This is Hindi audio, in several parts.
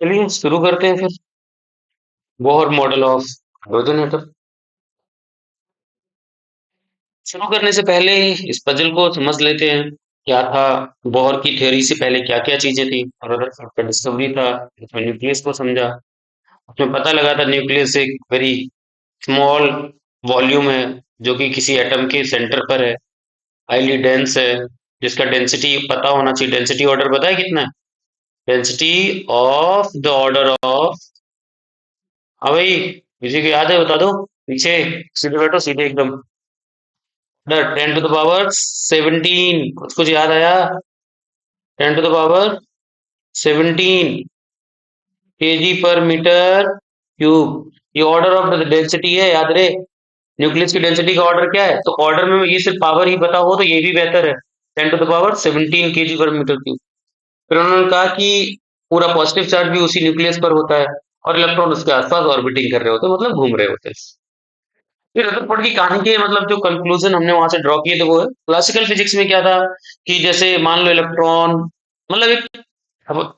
चलिए शुरू करते हैं फिर। Bohr model of hydrogen atom. शुरू करने से पहले इस पजल को समझ लेते हैं। क्या था बोहर की थ्योरी से पहले क्या क्या चीजें थी और रदरफोर्ड का डिस्कवरी था। उसमें न्यूक्लियस को समझा। उसमें पता लगा था न्यूक्लियस एक वेरी स्मॉल वॉल्यूम है जो कि किसी एटम के सेंटर पर है, हाईली डेंस है, जिसका डेंसिटी पता होना चाहिए। डेंसिटी ऑर्डर पता है कितना है? Density of the order of, हाँ भाई, किसी को याद है बता दो। पीछे सीधे बैठो, सीधे एकदम। 10 to the power 17, कुछ कुछ याद आया? 10 to the power 17 kg/m³ ये ऑर्डर ऑफ द डेंसिटी है, याद रहे। न्यूक्लियस की डेंसिटी का ऑर्डर क्या है? तो ऑर्डर में ये सिर्फ पावर ही पता हो तो ये भी बेहतर है। 10 to the power 17 kg/m³। फिर उन्होंने कहा कि पूरा पॉजिटिव चार्ज भी उसी न्यूक्लियस पर होता है और इलेक्ट्रॉन उसके आसपास ऑर्बिटिंग कर रहे होते हैं, मतलब घूम रहे होते हैं। फिर रदरफोर्ड की कहानी के मतलब जो कंक्लूजन हमने वहां से ड्रॉ किए थे वो है, क्लासिकल फिजिक्स में क्या था कि जैसे मान लो इलेक्ट्रॉन, मतलब एक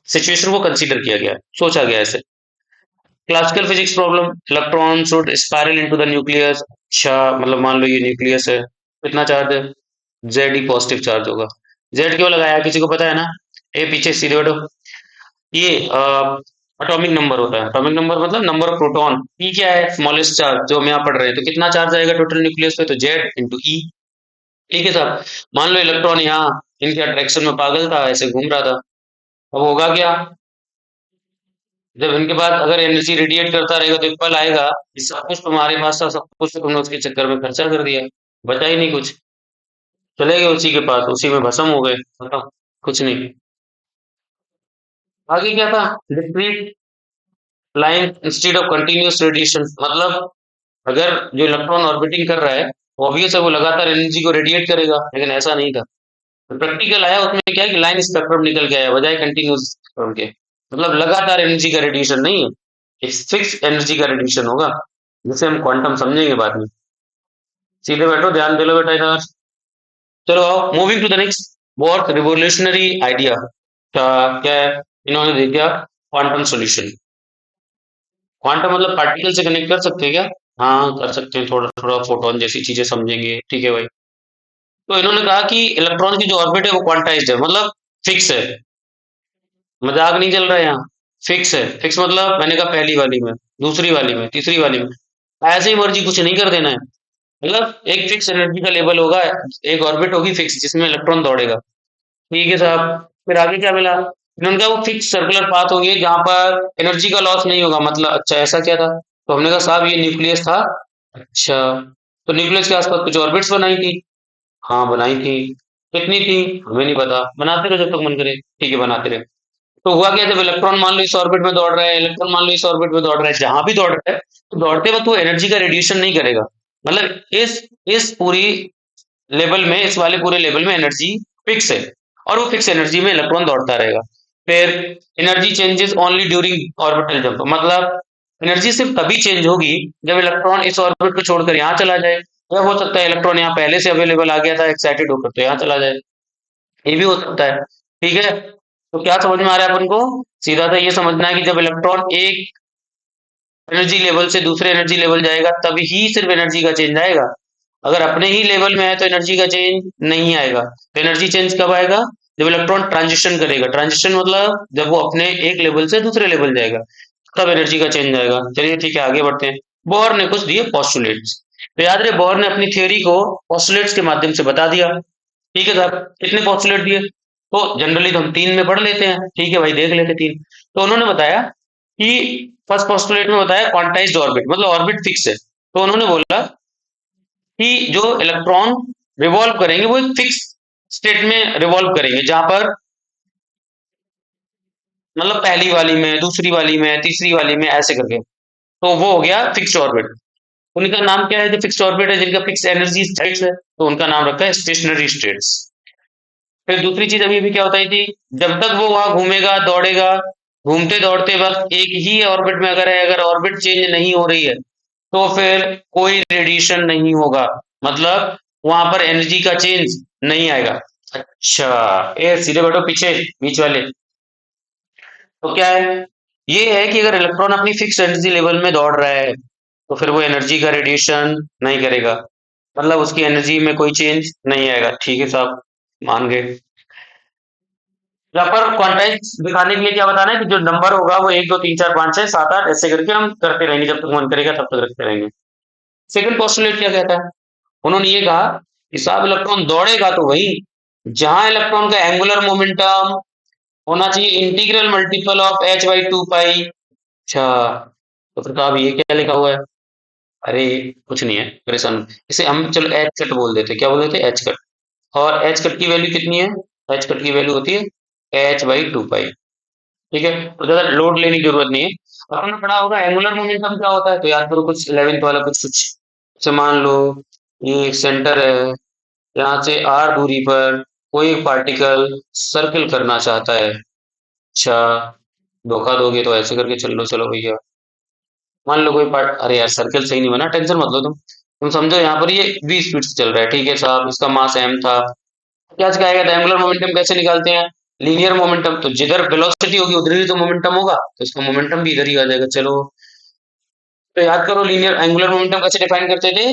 सिचुएशन को कंसीडर किया गया, सोचा गया ऐसे। Classical physics problem, electron should spiral into the nucleus. अच्छा, मतलब मान लो ये न्यूक्लियस है, कितना चार्ज है? जेड ही पॉजिटिव चार्ज होगा। जेड क्यों लगाया, किसी को पता है ना? ए पीछे सीधे बैठो। ये एटॉमिक नंबर होता है। एटॉमिक नंबर मतलब नंबर ऑफ प्रोटॉन। ई क्या है? स्मॉलेस्ट चार्ज, जो हम यहाँ पढ़ रहे हैं। तो कितना चार्ज आएगा टोटल न्यूक्लियस पे? तो जेड इंटू ई। ठीक है साहब। मान लो इलेक्ट्रॉन यहाँ इनके अट्रैक्शन में पागल था, ऐसे घूम रहा था। अब होगा क्या? जब इनके पास अगर एनर्जी रेडिएट करता रहेगा तो एक पल आएगा कि सब कुछ तुम्हारे पास था, सब कुछ तो तुमने उसके चक्कर में खर्चा कर दिया, बचा ही नहीं कुछ। चले गए उसी के पास, उसी में भस्म हो गए। बताओ, कुछ नहीं। आगे क्या था? Discrete line instead of continuous radiation. मतलब अगर जो इलेक्ट्रॉन ऑर्बिटिंग कर रहा है, ऑब्वियस है वो लगातार एनर्जी को रेडिएट करेगा, लेकिन ऐसा नहीं था। तो प्रैक्टिकल आया उसमें क्या है कि लाइन स्पेक्ट्रम निकल के आया बजाय कंटिन्यूअस स्पेक्ट्रम के। मतलब लगातार एनर्जी का रेडिएशन नहीं है, एक फिक्स एनर्जी का रेडिएशन होगा, जिसे हम क्वांटम समझेंगे बाद में। सीधे बैठो, ध्यान दे लो बेटा इधर। चलो आओ, मूविंग टू द नेक्स्ट। बहुत रिवोल्यूशनरी आइडिया क्या क्या है? इन्होंने दे दिया क्वांटम सॉल्यूशन। क्वांटम मतलब पार्टिकल से कनेक्ट कर सकते हैं क्या? हाँ कर सकते हैं, थोड़ा थोड़ा फोटोन जैसी चीजें समझेंगे, ठीक है भाई। तो इन्होंने कहा कि इलेक्ट्रॉन की जो ऑर्बिट है वो क्वांटाइज्ड है, मतलब फिक्स है। मजाक नहीं चल रहा है यहाँ। फिक्स है। फिक्स मतलब मैंने कहा पहली वाली में, दूसरी वाली में, तीसरी वाली में, ऐसे ही मर्जी कुछ नहीं कर देना है। मतलब एक फिक्स एनर्जी का लेवल होगा, एक ऑर्बिट होगी फिक्स जिसमें इलेक्ट्रॉन दौड़ेगा। ठीक है साहब। फिर आगे क्या मिला? इन्होंने कहा वो फिक्स सर्कुलर पाथ होंगे जहां पर एनर्जी का लॉस नहीं होगा। मतलब अच्छा, ऐसा क्या था? तो हमने कहा साहब ये न्यूक्लियस था। अच्छा, तो न्यूक्लियस के आसपास कुछ ऑर्बिट्स बनाई थी। हाँ बनाई थी। कितनी थी? हमें नहीं पता, बनाते रहो जब तक मन करे। ठीक है, बनाते रहे। तो हुआ क्या, जब इलेक्ट्रॉन मान लो इस ऑर्बिट में दौड़ रहा है, इलेक्ट्रॉन मान लो इस ऑर्बिट में दौड़ रहा है, जहां भी दौड़ रहा है तो दौड़ते वक्त वो एनर्जी का रेडिएशन नहीं करेगा। मतलब इस पूरी लेवल में, इस वाले पूरे लेवल में एनर्जी फिक्स है, और वो फिक्स एनर्जी में इलेक्ट्रॉन दौड़ता रहेगा। फिर energy changes only during orbital jump. मतलब एनर्जी सिर्फ तभी चेंज होगी जब इलेक्ट्रॉन इस ऑर्बिट को छोड़कर यहाँ चला जाए, या हो सकता है इलेक्ट्रॉन यहाँ पहले से अवेलेबल आ गया था एक्साइटेड होकर तो यहाँ चला जाए, ये भी हो सकता है। ठीक है, तो क्या समझ में आ रहा है अपन को? सीधा सा ये समझना है कि जब इलेक्ट्रॉन एक एनर्जी लेवल से दूसरे एनर्जी लेवल जाएगा तभी ही सिर्फ एनर्जी का चेंज आएगा। अगर अपने ही लेवल में है तो एनर्जी का चेंज नहीं आएगा। तो एनर्जी चेंज कब आएगा? जब इलेक्ट्रॉन ट्रांजिशन करेगा। ट्रांजिशन मतलब जब वो अपने एक लेवल से दूसरे लेवल जाएगा, तब एनर्जी का चेंज आएगा। चलिए ठीक है, आगे बढ़ते हैं। बोर ने कुछ दिए पॉस्टुलेट्स। तो याद रहे, बोर ने अपनी थ्योरी को पॉस्टुलेट्स के माध्यम से बता दिया। ठीक है साहब, कितने पॉस्टुलेट दिए? तो जनरली तो हम तीन में पढ़ लेते हैं, ठीक है भाई, देख लेते तीन। तो उन्होंने बताया कि फर्स्ट पोस्टुलेट में बताया क्वांटाइज्ड ऑर्बिट, मतलब ऑर्बिट फिक्स है। तो उन्होंने बोला कि जो इलेक्ट्रॉन रिवॉल्व करेंगे वो एक फिक्स स्टेट में रिवॉल्व करेंगे, जहां पर मतलब पहली वाली में, दूसरी वाली में, तीसरी वाली में, ऐसे करके। तो वो हो गया फिक्स्ड ऑर्बिट। उनका नाम क्या है? जो फिक्स्ड ऑर्बिट है, जिनका फिक्स एनर्जी स्टेट्स है, तो उनका नाम रखा है स्टेशनरी स्टेट्स। फिर दूसरी चीज अभी भी क्या बताई थी? जब तक वो वहां घूमेगा दौड़ेगा, घूमते दौड़ते वक्त एक ही ऑर्बिट में अगर है, अगर ऑर्बिट चेंज नहीं हो रही है तो फिर कोई रेडिएशन नहीं होगा। मतलब वहां पर एनर्जी का चेंज नहीं आएगा। अच्छा, ये सीधे बैठो पीछे, बीच वाले। तो क्या है, ये है कि अगर इलेक्ट्रॉन अपनी फिक्स एनर्जी लेवल में दौड़ रहा है तो फिर वो एनर्जी का रेडिएशन नहीं करेगा, मतलब उसकी एनर्जी में कोई चेंज नहीं आएगा। ठीक है साहब, मान गए। यहाँ पर क्वांटाइज दिखाने के लिए क्या बताना है कि जो नंबर होगा वो 1 2 3 4 5 6 7 8 ऐसे करके हम करते रहेंगे, जब तक मन करेगा तब तक रखते रहेंगे। सेकंड पोस्टुलेट क्या कहता है, उन्होंने ये कहा कि साहब इलेक्ट्रॉन दौड़ेगा तो वही जहां इलेक्ट्रॉन का एंगुलर मोमेंटम होना चाहिए इंटीग्रल मल्टीपल ऑफ h/2 पाई। अच्छा, तो फिर साहब ये क्या लिखा हुआ है? अरे कुछ नहीं है, परेशान इसे हम चलो एच कट बोल देते, क्या बोल देते, एच कट। और एच कट की वैल्यू कितनी है? एच कट की वैल्यू होती है h/2 पाई। ठीक है, तो ज्यादा लोड लेने की जरूरत नहीं है। आपने पढ़ा होगा एंगुलर मोमेंटम क्या होता है, तो याद करो कुछ 11th वाला कुछ कुछ। जैसे मान लो ये एक सेंटर है, यहाँ से r दूरी पर कोई पार्टिकल सर्किल करना चाहता है। अच्छा, धोखा दोगे तो ऐसे करके चल लो, चलो भैया। मान लो कोई पार्ट, अरे यार सर्कल सही नहीं बना, टेंशन मत लो तुम समझो यहाँ पर ये v स्पीड से चल रहा है। ठीक है साहब, इसका मास m था। क्या सिखाया गया था, एंगुलर मोमेंटम कैसे निकालते हैं? लीनियर मोमेंटम, तो जिधर वेलोसिटी होगी उधर ही तो मोमेंटम होगा, तो इसका मोमेंटम भी इधर ही आ जाएगा। चलो, तो याद करो लीनियर एंगुलर मोमेंटम कैसे डिफाइन करते थे,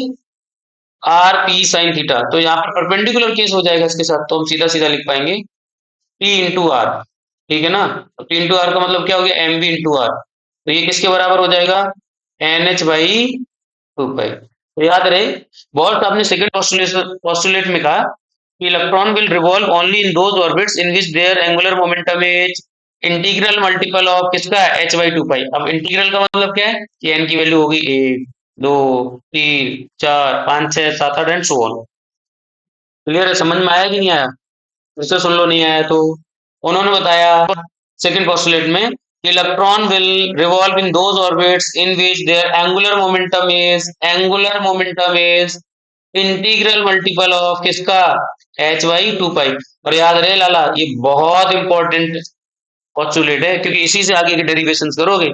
आर पी साइन थीटा। तो यहाँ पर परपेंडिकुलर केस हो जाएगा इसके साथ, तो हम सीधा सीधा लिख पाएंगे पी इंटू आर। ठीक है ना, तो पी इंटू आर का मतलब क्या हो गया, एम बी इंटू आर। तो ये किसके बराबर हो जाएगा, एन एच बाई 2 पाई। तो याद रहे, बोल्ट आपने सेकंड पोस्टुलेट में कहा कि electron will revolve only in those orbits in which their angular momentum is integral multiple of किसका, h/2 पाई। अब इंटीग्रल का मतलब क्या है कि n की वैल्यू होगी 1 2 3 4 5 6 7 8 एंड सो ऑन। क्लियर है, समझ में आया कि नहीं आया? फिर से सुन लो, नहीं आया तो। उन्होंने बताया सेकंड पोस्टुलेट में कि electron will revolve in those orbits in which their angular momentum is integral multiple of किसका, h/2 पाई। और याद रहे लाला, ये बहुत इंपॉर्टेंट पोस्टुलेट है, क्योंकि इसी से आगे की डेरिवेशंस करोगे।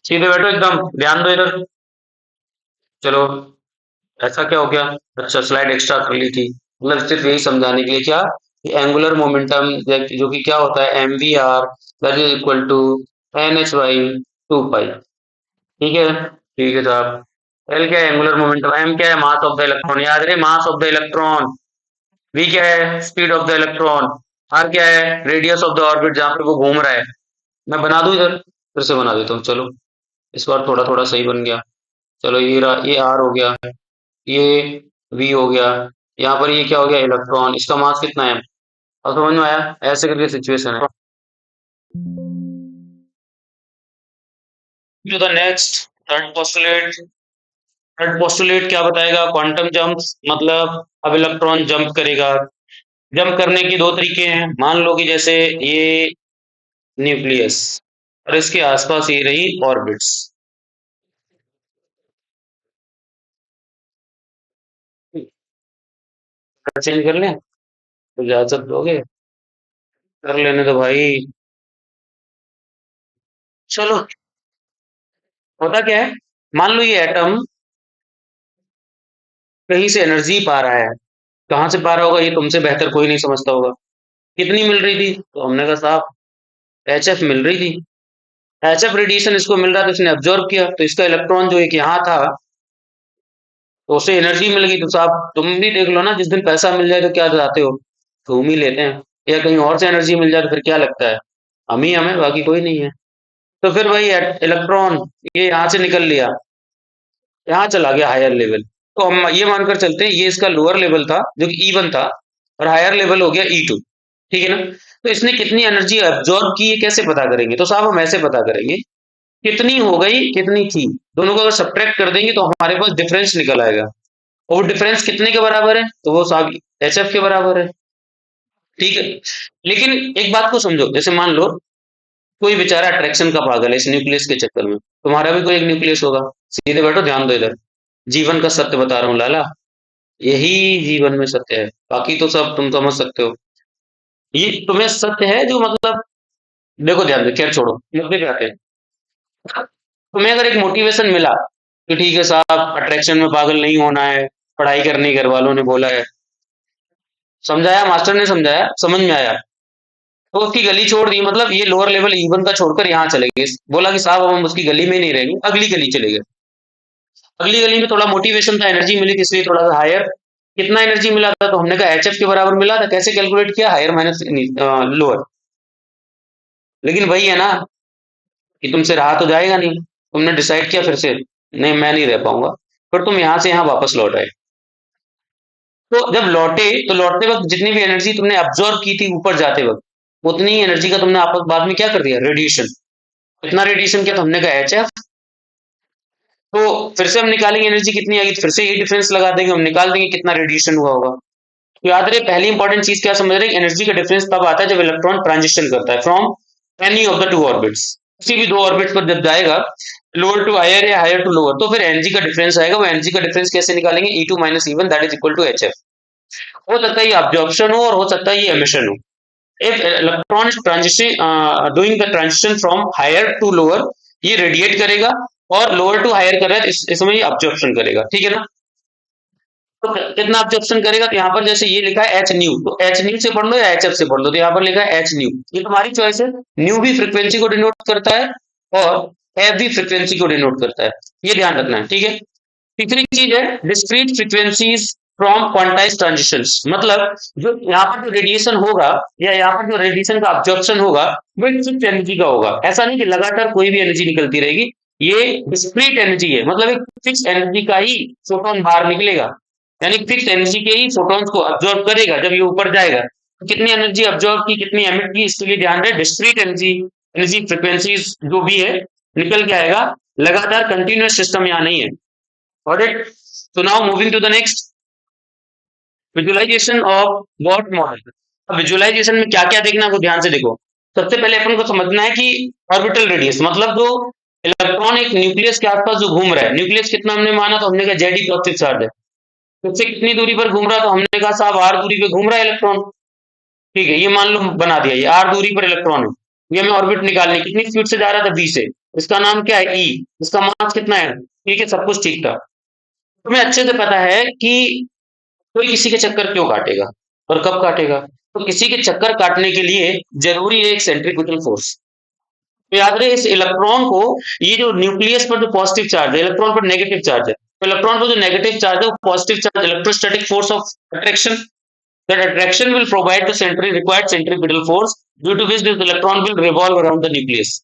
सीधे बैठो एकदम, ध्यान दो इधर। चलो, ऐसा क्या हो गया? अच्छा, स्लाइड एक्स्ट्रा कर ली थी, मतलब सिर्फ यही समझाने के लिए क्या कि एंगुलर मोमेंटम जो कि क्या होता है, M V R that is equal to NH/2 pi. ठीक है, ठीक है साहब। एल क्या है, एंगुलर मोमेंटम। एम क्या है, मास ऑफ द इलेक्ट्रॉन। याद रहे, mass of the electron. V क्या है, speed of the electron. R क्या है, रेडियस ऑफ द ऑर्बिट जहां पे वो घूम रहा है। मैं बना दूं इधर, फिर से बना देता हूँ। चलो, इस बार थोड़ा थोड़ा सही बन गया। चलो, ये आर हो गया, ये वी हो गया, यहाँ पर ये क्या हो गया, इलेक्ट्रॉन। इसका मास कितना है? अब समझ में आया, ऐसे करके सिचुएशन है। To the next, third postulate. Third postulate क्या बताएगा, क्वांटम जंप। मतलब अब इलेक्ट्रॉन जंप करेगा। जंप करने की दो तरीके हैं। मान लो कि जैसे ये न्यूक्लियस और इसके आसपास ये रही ऑर्बिट्स। चेंज कर लें, तो इजाजत दोगे? कर लेने दो भाई। चलो, होता क्या है, मान लो ये एटम कहीं से एनर्जी पा रहा है। कहाँ से पा रहा होगा, ये तुमसे बेहतर कोई नहीं समझता होगा। कितनी मिल रही थी, तो हमने कहा साहब HF मिल रही थी। HF रेडिएशन इसको मिल रहा था, इसने ऑब्जर्व किया, तो इसका इलेक्ट्रॉन जो एक यहाँ था, तो उसे एनर्जी मिल गई। तो साहब तुम भी देख लो ना, जिस दिन पैसा मिल जाए तो क्या चाहते हो, घूम ही लेते हैं। या कहीं और से एनर्जी मिल जाए तो फिर क्या लगता है, हम ही हमें, बाकी कोई नहीं है। तो फिर वही इलेक्ट्रॉन ये यहाँ से निकल लिया, यहाँ चला गया हायर लेवल। तो हम ये मानकर चलते हैं ये इसका लोअर लेवल था जो कि E1 था, और हायर लेवल हो गया E2। ठीक है ना, तो इसने कितनी एनर्जी एब्जॉर्ब की, ये कैसे पता करेंगे? तो साहब हम ऐसे पता करेंगे, कितनी हो गई कितनी थी, दोनों को अगर सब्ट्रैक्ट कर देंगे तो हमारे पास डिफरेंस निकल आएगा। और वो डिफरेंस कितने के बराबर है, तो वो साहब HF के बराबर है। ठीक है, लेकिन एक बात को समझो, जैसे मान लो कोई बेचारा अट्रैक्शन का पागल है इस न्यूक्लियस के चक्कर में, तुम्हारा भी कोई एक न्यूक्लियस होगा। सीधे बैठो, ध्यान दो इधर, जीवन का सत्य बता रहा हूँ लाला, यही जीवन में सत्य है, बाकी तो सब तुम समझ सकते हो। ये तुम्हें सत्य है जो मतलब, देखो ध्यान दो, खैर छोड़ो, मुद्दे पे आते हैं। तुम्हें अगर एक मोटिवेशन मिला कि ठीक है साहब, अट्रैक्शन में पागल नहीं होना है, पढ़ाई करनी घर वालों ने बोला है, समझाया मास्टर ने, समझाया, समझ में आया। तो उसकी गली छोड़ दी, मतलब ये लोअर लेवल E1 का छोड़कर यहाँ चले गए। बोला कि साहब अब हम उसकी गली में ही नहीं रहेंगे, अगली गली चले गए। अगली गली में थोड़ा मोटिवेशन था, एनर्जी मिली थी, इसलिए थोड़ा सा हायर। कितना एनर्जी मिला था, तो हमने कहा HF के बराबर मिला था। कैसे कैलकुलेट किया, हायर माइनस लोअर। लेकिन वही है ना कि तुमसे रहा तो जाएगा नहीं। तुमने डिसाइड किया फिर से, नहीं मैं नहीं रह पाऊंगा। फिर तुम यहाँ से यहाँ वापस लौट आए। तो जब लौटे तो लौटते वक्त जितनी भी एनर्जी तुमने अब्जॉर्ब की थी ऊपर जाते वक्त, उतनी ही एनर्जी का तुमने आपस बाद में क्या कर दिया, रेडिएशन। इतना रेडिएशन किया तो हमने कहा HF। तो फिर से हम निकालेंगे एनर्जी कितनी आएगी, तो फिर से ये डिफरेंस लगा देंगे, हम निकाल देंगे कितना रेडिएशन हुआ होगा। तो याद रहे, पहली इंपॉर्टेंट चीज क्या समझ रहे हैं, एनर्जी का डिफरेंस तब आता है जब इलेक्ट्रॉन ट्रांजिशन करता है from any of the two orbits. किसी भी दो ऑर्बिट्स पर जब जाएगा, लोअर टू हायर या हायर टू लोअर, तो फिर एनर्जी का डिफरेंस आएगा। वो एनर्जी का डिफरेंस कैसे निकालेंगे, E2 minus E1 that is equal to HF। हो सकता है ये अब्जॉर्प्शन हो और हो सकता है ये एमिशन हो। If electron is transition doing the transition from higher to lower, ये रेडिएट करेगा, और लोअर टू हायर कर रहा है तो इसमें ये अब्जॉर्प्शन करेगा, ठीक है ना। तो कितना अब्जॉर्प्शन करेगा, तो यहाँ पर जैसे ये लिखा है एच न्यू, तो एच न्यू से पढ़ लो या HF से पढ़ लो, तो यहाँ पर लिखा है एच न्यू। ये तुम्हारी चॉइस है। न्यू भी फ्रिक्वेंसी को डिनोट करता है और एफ भी फ्रिक्वेंसी को डिनोट करता है, ये ध्यान रखना है, ठीक है। तीसरी चीज है discrete frequencies from quantize transitions. मतलब जो यहाँ पर जो रेडिएशन होगा या यहाँ पर जो रेडिएशन का अब्जॉर्प्शन होगा, वो एक फिक्स एनर्जी का होगा। ऐसा नहीं कि लगातार कोई भी एनर्जी निकलती रहेगी। ये डिस्क्रीट एनर्जी है, मतलब एक फिक्स एनर्जी का ही फोटोन बाहर निकलेगा, यानी फिक्स एनर्जी के ही फोटोन्स को अब्जॉर्ब करेगा जब ये ऊपर जाएगा। तो कितनी एनर्जी अब्जॉर्ब की, कितनी एमिट की, इसके लिए ध्यान रहे। डिस्क्रीट एनर्जी, एनर्जी फ्रिक्वेंसीज जो भी है निकल के आएगा, लगातार कंटिन्यूअस सिस्टम यहाँ नहीं है। Got it? So now moving to the next, visualisation of god model. अब विजुअलाइजेशन में क्या क्या देखना है वो ध्यान से देखो। सबसे पहले अपन को समझना है कि ऑर्बिटल रेडियस, मतलब जो इलेक्ट्रॉन एक न्यूक्लियस के आसपास जो घूम रहा है, न्यूक्लियस कितना हमने माना, तो हमने कहा जेड पॉजिटिव चार्ज है। उससे कितनी दूरी पर घूम रहा है, तो हमने कहा साहब आर दूरी पे घूम रहा है इलेक्ट्रॉन। ठीक है, ये मान लो बना दिया, ये आर दूरी पर इलेक्ट्रॉन है। ये हमें ऑर्बिट निकालनी, कितनी स्पीड से जा रहा था, 20 से। इसका नाम क्या है, ई। इसका मास कितना है, ठीक है, सब कुछ ठीक था। तुम्हें अच्छे से पता है कि कोई किसी के चक्कर क्यों काटेगा और कब काटेगा। तो किसी के चक्कर काटने के लिए जरूरी है एक सेंट्रीफ्यूगल फोर्स। तो याद रहे इस इलेक्ट्रॉन को, ये जो न्यूक्लियस पर जो पॉजिटिव चार्ज है, इलेक्ट्रॉन पर नेगेटिव चार्ज है, तो इलेक्ट्रॉन पर जो नेगेटिव चार्ज है वो positive charge electrostatic force of attraction, that attraction will provide the centri required centripetal force due to which this electron will revolve around the nucleus.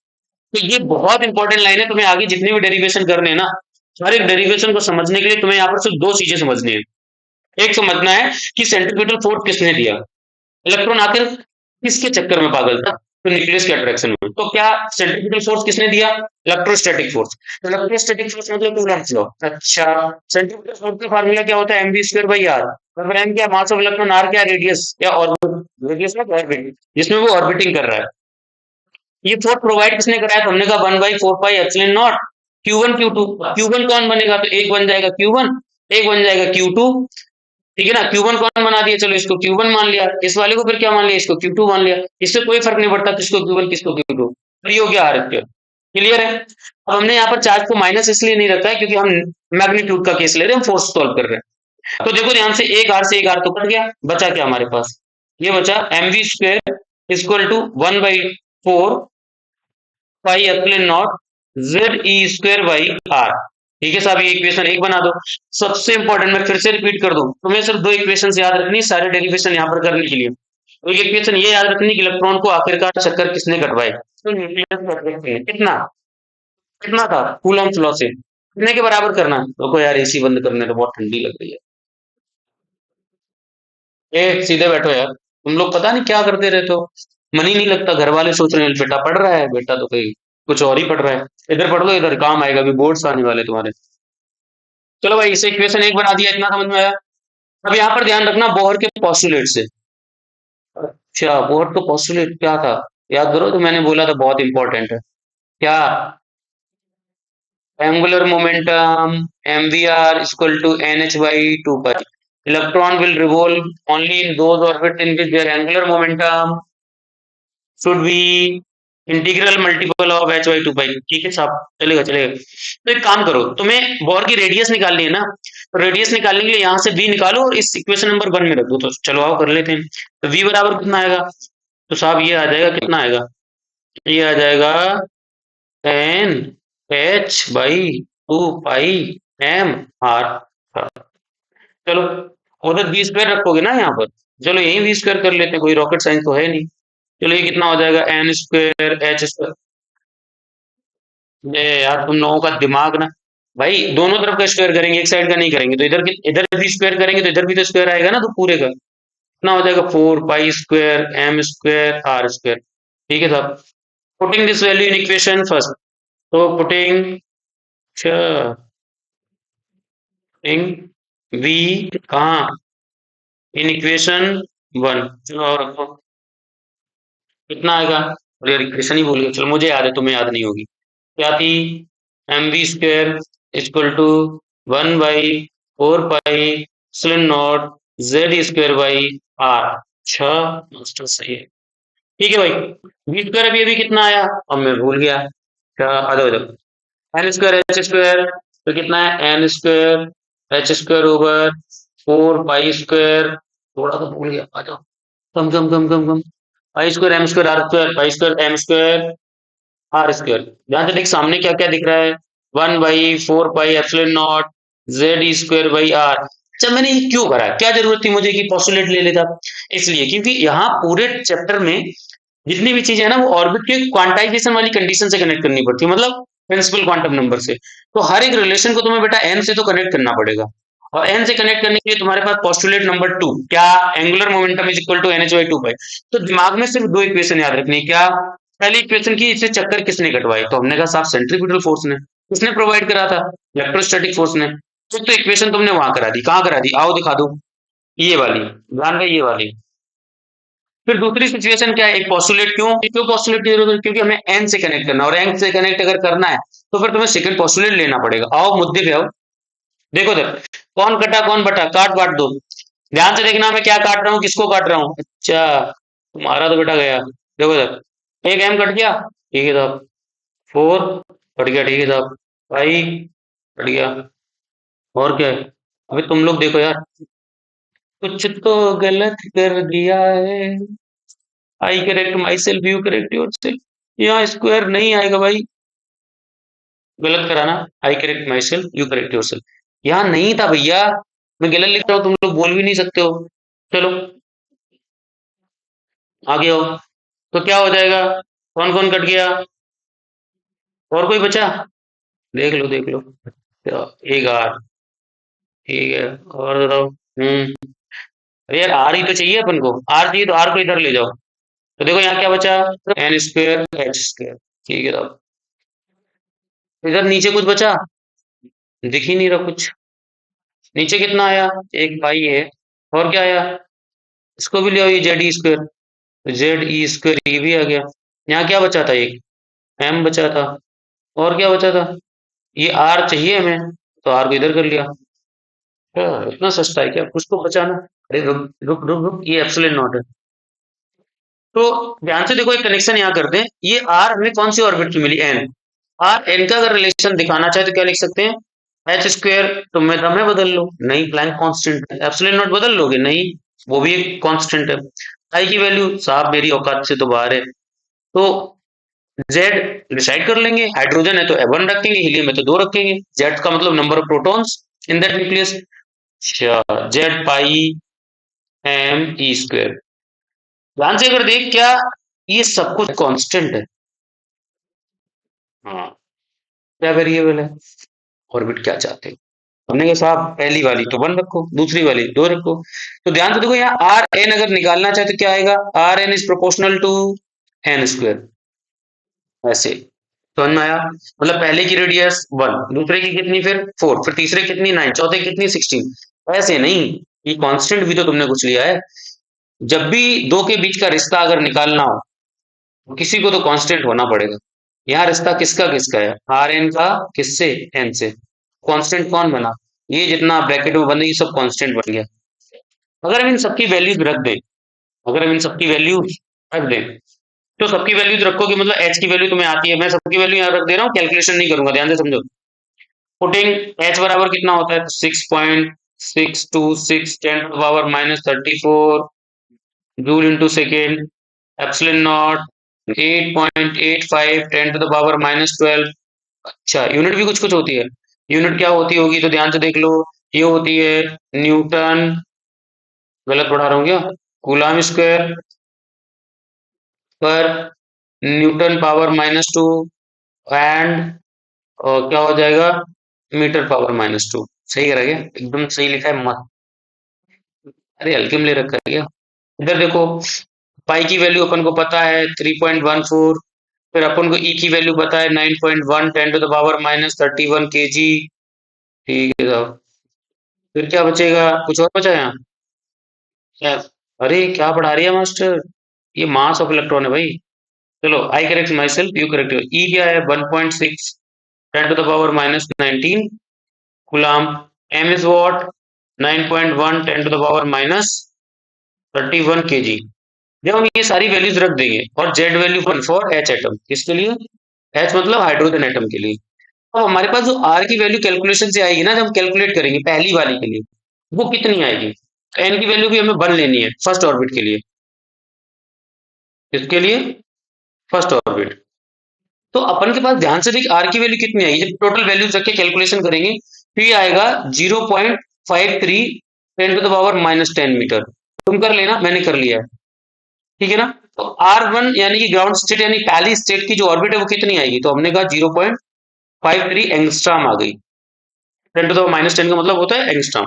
तो ये बहुत इंपॉर्टेंट लाइन है, तुम्हें आगे जितनी भी डेरिवेशन करने हैं ना, हर एक डेरिवेशन को समझने के लिए तुम्हें यहाँ पर सिर्फ दो चीजें समझनी है। एक समझना है कि सेंट्रीपिटल फोर्स किसने दिया, इलेक्ट्रॉन आखिर किसके चक्कर में पागल था, तो न्यूक्लियस के अट्रैक्शन में। तो क्या सेंट्रीपिटल फोर्स किसने दिया, इलेक्ट्रोस्टैटिक फोर्स। तो इलेक्ट्रोस्टैटिक फोर्स मतलब कूलम्ब्स लॉ। अच्छा, सेंट्रीपिटल फोर्स का फार्मूला क्या होता है, M V square by R. और एम क्या, मास ऑफ इलेक्ट्रॉन, आर क्या, रेडियस या ऑर्बिट, रेडियस में ऑर्बिट जिसमें वो ऑर्बिटिंग कर रहा है। ये फोर्स प्रोवाइड किसने कराया, तो हमने कहा 1/4 pi epsilon not Q1 Q2। Q1 कौन बनेगा, तो एक बन जाएगा Q1, एक बन जाएगा Q2, ठीक है ना। Q1 कौन बना दिया, चलो इसको Q1 मान लिया, इस वाले को फिर क्या मान लिया, इसको Q2 मान लिया। इससे कोई फर्क नहीं पड़ता किसको Q1 किसको Q2, तो ये हो गया आर स्क्वायर। क्लियर है। अब हमने यहाँ पर चार्ज को माइनस इसलिए नहीं रखा है क्योंकि हम मैग्नीट्यूड का केस ले रहे हैं, हम फोर्स सॉल्व कर रहे हैं। तो देखो ध्यान से, एक आर से एक आर तो कट गया, बचा क्या हमारे पास, ये बचा M V square equal to 1/4 pi epsilon naught Z E square by R. ठीक है साहब, ये इक्वेशन एक बना दो। सबसे इंपॉर्टेंट मैं फिर से रिपीट कर दूं, तुम्हें सिर्फ दो इक्वेशन याद रखनी सारे डेरिवेशन यहाँ पर करने के लिए। तो एक इक्वेशन ये याद रखनी कि इलेक्ट्रॉन को आखिरकार चक्कर किसने कटवाए, तो न्यूक्लियस को attract किया। कितना कितना था, कूलम्ब लॉ से कितने के बराबर करना है। देखो यार एसी बंद करने तो बहुत ठंडी लग रही है। ए सीधे बैठो यार, तुम लोग पता नहीं क्या करते रहते हो, मन ही नहीं लगता। घर वाले सोच रहे हैं बेटा पढ़ रहा है, बेटा तो कहीं कुछ और ही पढ़ रहा है। इधर पढ़ लो, इधर काम आएगा, अभी बोर्ड्स आने वाले तुम्हारे। चलो भाई, इसे इक्वेशन एक बना दिया, इतना समझ में आया। अब यहाँ पर ध्यान रखना बोहर के पोस्टुलेट से। अच्छा, बोहर का पोस्टुलेट क्या था, याद करो, तो मैंने बोला था बहुत इंपॉर्टेंट है। क्या, angular momentum mvr equal to nh by 2 pi। Electron will revolve only in those orbit in which their angular momentum should be integral multiple of h/2 pi. ठीक है साहब, चलेगा चलेगा। तो एक काम करो, तुम्हें बोर की रेडियस निकालनी है ना, तो रेडियस निकालने के लिए यहाँ से v निकालो और इस इक्वेशन नंबर 1 में रख दो। तो चलो आओ कर लेते हैं। तो v बराबर कितना आएगा? तो साहब ये आ जाएगा, कितना आएगा? ये आ जाएगा N H by 2 pi M R. चलो उधर वी स्क्वायर रखोगे ना यहाँ पर, चलो यही वी स्क्वायर कर लेते हैं, कोई रॉकेट साइंस तो है नहीं। चलो ये कितना हो जाएगा? N square H square. ये यार तुम लोगों का दिमाग ना, भाई दोनों तरफ का स्क्वायर करेंगे, एक साइड का नहीं करेंगे। तो इधर भी स्क्वायर करेंगे तो इधर भी तो स्क्वायर आएगा ना, तो पूरे का कितना हो जाएगा? 4 pi square M square are square. ठीक है साहब। Putting this value in equation first. तो पुटिंग पुटिंग वी कहाँ? In equation 1। चलो और रखो, कितना आएगा? अरे यार इक्वेशन ही भूल गया, चलो मुझे याद है, तुम्हें याद नहीं होगी। क्या थी? M V square equal to 1/4 pi epsilon naught Z square by R. अच्छा मास्टर सही है। ठीक है भाई, वी स्क्वायर अभी अभी कितना आया? अब मैं भूल गया। क्या आ जाओ इधर। एन स्क्वायर एच स्क्वायर तो कितना है? N square H square over 4 pi square, थोड़ा सा भूल गया, आ जाओ। Come come come come come, pi square M square are square, pi square M square are square. ध्यान से देख सामने क्या क्या दिख रहा है? 1/4 pi epsilon naught Z square by R. अच्छा मैंने ये क्यों करा? क्या जरूरत थी मुझे कि पोस्टुलेट ले लेता? इसलिए क्योंकि यहाँ पूरे चैप्टर में जितनी भी चीजें है ना, वो ऑर्बिट के क्वांटाइजेशन वाली कंडीशन से कनेक्ट करनी पड़ती है, मतलब प्रिंसिपल क्वांटम नंबर से। तो हर एक रिलेशन को तुम्हें बेटा एन से तो कनेक्ट करना पड़ेगा, और एन से कनेक्ट करने के लिए तुम्हारे पास पोस्टुलेट नंबर 2 क्या? Angular momentum is equal to N H by 2 pi. तो दिमाग में सिर्फ दो इक्वेशन याद रखनी है। क्या? पहली इक्वेशन की, इससे चक्कर किसने कटवाए? तो हमने कहा साहब सेंट्रीफ्यूगल फोर्स ने। किसने प्रोवाइड करा था? इलेक्ट्रोस्टैटिक फोर्स ने। तो इक्वेशन तुमने वहां करा दी, कहाँ करा दी? आओ दिखा दो। ये वाली, ध्यान रहे, ये वाली। फिर दूसरी सिचुएशन क्या है? एक पोस्टुलेट, क्यों क्यों पोस्टुलेट की जरूरत है? क्योंकि हमें एन से कनेक्ट करना है, और एन से कनेक्ट अगर करना है तो फिर तुम्हें सेकंड पोस्टुलेट लेना पड़ेगा। आओ मुद्दे पे आओ। देखो इधर, कौन कटा कौन बटा, काट बांट दो। ध्यान से देखना मैं क्या काट रहा हूँ, किसको काट रहा हूँ। अच्छा तुम्हारा तो बेटा गया। देखो इधर एक एम कट गया, ठीक है साहब। 4 कट गया, ठीक है साहब। फाइव कट गया। और क्या है? अभी तुम लोग देखो यार, कुछ तो गलत कर दिया है। आई correct my self, you correct your self. यहाँ स्क्वायर नहीं आएगा भाई, गलत कराना। आई correct my self, you correct your self. यहाँ नहीं था भैया, मैं गलत लिख रहा हूँ, तुम लोग बोल भी नहीं सकते हो। चलो आगे आओ। तो क्या हो जाएगा? कौन कौन कट गया? और कोई बचा? देख लो देख लो। तो एक आर, ठीक है। और बताओ। अरे यार आर ही तो चाहिए अपन को, आर चाहिए तो आर को इधर ले जाओ। तो देखो यहाँ क्या बचा? N square H square. ठीक है साहब। इधर नीचे कुछ बचा? दिख ही नहीं रहा कुछ। नीचे कितना आया? एक पाई है। और क्या आया? इसको भी ले आओ, ये Z E square. Z E square ये भी आ गया। यहाँ क्या बचा था? एक एम बचा था। और क्या बचा था? ये आर चाहिए हमें, तो आर को इधर कर लिया। इतना सस्ता है क्या? कुछ तो बचाना। अरे रुक रुक रुक रुक, ये एप्सिलॉन नॉट है। तो ध्यान से देखो, एक कनेक्शन यहाँ करते हैं। ये आर हमें कौन सी ऑर्बिट में मिली? एन। आर एन का अगर रिलेशन दिखाना चाहे तो क्या लिख सकते हैं? H square. तो मैं दम है, बदल लो। नहीं, प्लैंक कांस्टेंट है। एप्सिलॉन नॉट बदल लोगे? नहीं, वो भी एक कांस्टेंट है। आई की वैल्यू साहब मेरी औकात से तो बाहर है। तो जेड डिसाइड कर लेंगे, हाइड्रोजन है तो 1 रखेंगे, हीलियम है तो 2 रखेंगे। जेड का मतलब number of protons in that nucleus. Z pi M E square. ध्यान से अगर देख, क्या ये सब कुछ कांस्टेंट है? हाँ, क्या वेरिएबल है? ऑर्बिट क्या चाहते हो? हमने कहा साहब पहली वाली तो 1 रखो, दूसरी वाली 2 रखो। तो ध्यान से देखो, यहाँ आर एन अगर निकालना चाहे तो क्या आएगा? R N is proportional to N square. ऐसे समझ में आया? मतलब पहले की रेडियस 1, दूसरे की कितनी, फिर 4, फिर तीसरे की कितनी 9, चौथे की कितनी 16। ऐसे नहीं, ये कांस्टेंट भी तो तुमने कुछ लिया है। जब भी दो के बीच का रिश्ता अगर निकालना हो, तो किसी को तो कांस्टेंट होना पड़ेगा। यहाँ रिश्ता किसका किसका है? आर एन का किससे? एन से। कांस्टेंट कौन बना? ये जितना ब्रैकेट में बने, ये सब कांस्टेंट बन गया। अगर हम इन सबकी वैल्यूज रख दें, अगर हम इन सबकी वैल्यूज रख दें, तो सबकी वैल्यूज रखोगे मतलब एच की वैल्यू तुम्हें आती है। मैं सबकी वैल्यू यहाँ रख दे रहा हूँ, कैलकुलेशन नहीं करूंगा, ध्यान से समझो। पुटिंग h बराबर कितना होता है, तो 6.626 10 to the power minus 34 joule into second, epsilon naught 8.85 10 to the power minus 12। अच्छा, यूनिट भी कुछ कुछ होती है। यूनिट क्या होती होगी तो ध्यान से देख लो। ये होती है न्यूटन, गलत पढ़ा रहा हूँ क्या, कूलाम स्क्वायर पर न्यूटन पावर -2 एंड क्या हो जाएगा, मीटर पावर -2। सही करा क्या, एकदम सही लिखा है मत। अरे हल्के में ले रखा है क्या। इधर देखो, पाई की वैल्यू अपन को पता है 3.14, फिर अपन को ई की वैल्यू पता है 9.1 10 टू द पावर -31 kg। ठीक है साहब, फिर क्या बचेगा, कुछ और बचा यहाँ क्या। अरे क्या पढ़ा रही है मास्टर, ये मास ऑफ इलेक्ट्रॉन है भाई। चलो I correct my self, you correct, e क्या है 1.6 10 to the power -19 coulomb, m is what 9.1 10 to the power -31 kg। जब हम ये सारी वैल्यूज रख देंगे और Z value for H atom, किसके लिए, एच मतलब हाइड्रोजन एटम के लिए, अब हमारे पास जो आर की वैल्यू कैलकुलेशन से आएगी ना, जब हम कैलकुलेट करेंगे पहली वाली के लिए, वो कितनी आएगी। एन की वैल्यू भी हमें वन लेनी है फर्स्ट ऑर्बिट के लिए, इसके लिए फर्स्ट ऑर्बिट। तो अपन के पास ध्यान से देख आर की वैल्यू कितनी आएगी, जब टोटल वैल्यूज रख के कैलकुलेशन करेंगे तो ये आएगा 0.53 10 टू द पावर -10 मीटर। तुम कर लेना, मैंने कर लिया है, ठीक है ना। तो R1 यानी कि ग्राउंड स्टेट यानी पहली स्टेट की जो ऑर्बिट है वो कितनी आएगी, तो हमने कहा 0.53 एंगस्ट्रॉम आ गई। 10 टू द -10 का मतलब होता है एंगस्ट्रॉम।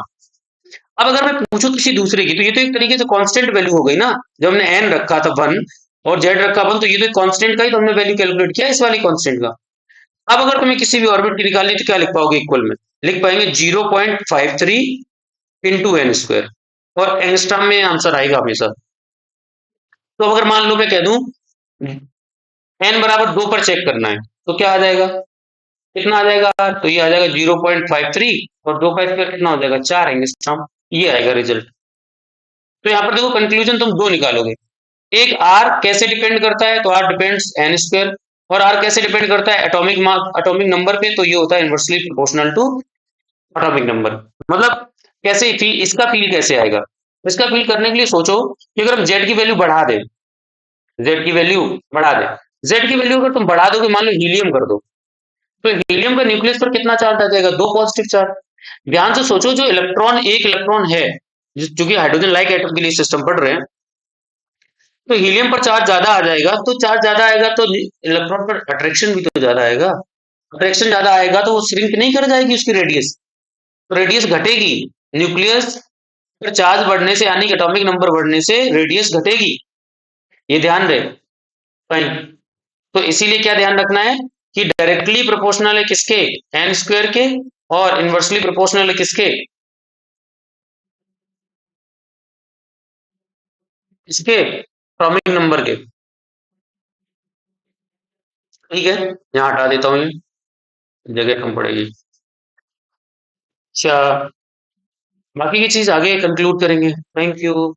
अब अगर मैं पूछूं किसी दूसरे की, तो ये तो एक तरीके से कांस्टेंट वैल्यू हो गई ना, जब हमने एन रखा था 1 और जेड रखा 1, तो ये तो एक कांस्टेंट का ही तो हमने वैल्यू कैलकुलेट किया इस वाली कांस्टेंट का। अब अगर तुम्हें किसी भी ऑर्बिट की निकालनी तो क्या लिख पाओगे, इक्वल में लिख पाएंगे 0.53 इंटू एन स्क्वायर, और एंगस्ट्रॉम में आंसर आएगा हमेशा। तो अगर मान लो मैं कह दूं एन बराबर 2 पर चेक करना है, तो क्या आ जाएगा, कितना आ जाएगा, तो ये आ जाएगा 0.53 और 2 का स्क्वायर कितना हो जाएगा 4 एंगस्ट्रॉम, ये आएगा रिजल्ट। तो यहाँ पर देखो कंक्लूजन तुम दो निकालोगे, एक आर कैसे डिपेंड करता है, तो आर डिपेंड्स एन स्क्वायर, और आर कैसे डिपेंड करता है एटॉमिक मास एटॉमिक नंबर पे, तो ये होता है inversely proportional to atomic number. मतलब कैसे फील, इसका फील कैसे आएगा, इसका फील करने के लिए सोचो कि अगर हम जेड की वैल्यू बढ़ा दें, जेड की वैल्यू बढ़ा दें, जेड की वैल्यू अगर तुम बढ़ा दोगे, मान लो हीलियम कर दो, तो हीलियम का न्यूक्लियस पर कितना चार्ज आ जाएगा, दो पॉजिटिव चार्ज। ध्यान से सोचो, जो इलेक्ट्रॉन एक इलेक्ट्रॉन है, चूंकि हाइड्रोजन लाइक एटम के लिए सिस्टम पढ़ रहे हैं, तो हीलियम पर चार्ज ज्यादा आ जाएगा, तो चार्ज ज्यादा आएगा तो इलेक्ट्रॉन पर अट्रैक्शन भी तो ज्यादा आएगा, अट्रैक्शन ज्यादा आएगा तो वो श्रिंक नहीं कर जाएगी उसकी रेडियस, तो रेडियस घटेगी। न्यूक्लियस पर चार्ज बढ़ने से यानी एटॉमिक नंबर बढ़ने से रेडियस घटेगी, ये ध्यान रहे। फाइन, तो इसीलिए क्या ध्यान रखना है कि डायरेक्टली प्रोपोर्शनल है किसके, एन स्क्वायर के, और इनवर्सली प्रोपोर्शनल है किसके, इसके एटॉमिक नंबर के। ठीक है, यहाँ हटा देता हूँ, ये जगह कम पड़ेगी। अच्छा, बाकी की चीज आगे कंक्लूड करेंगे। Thank you.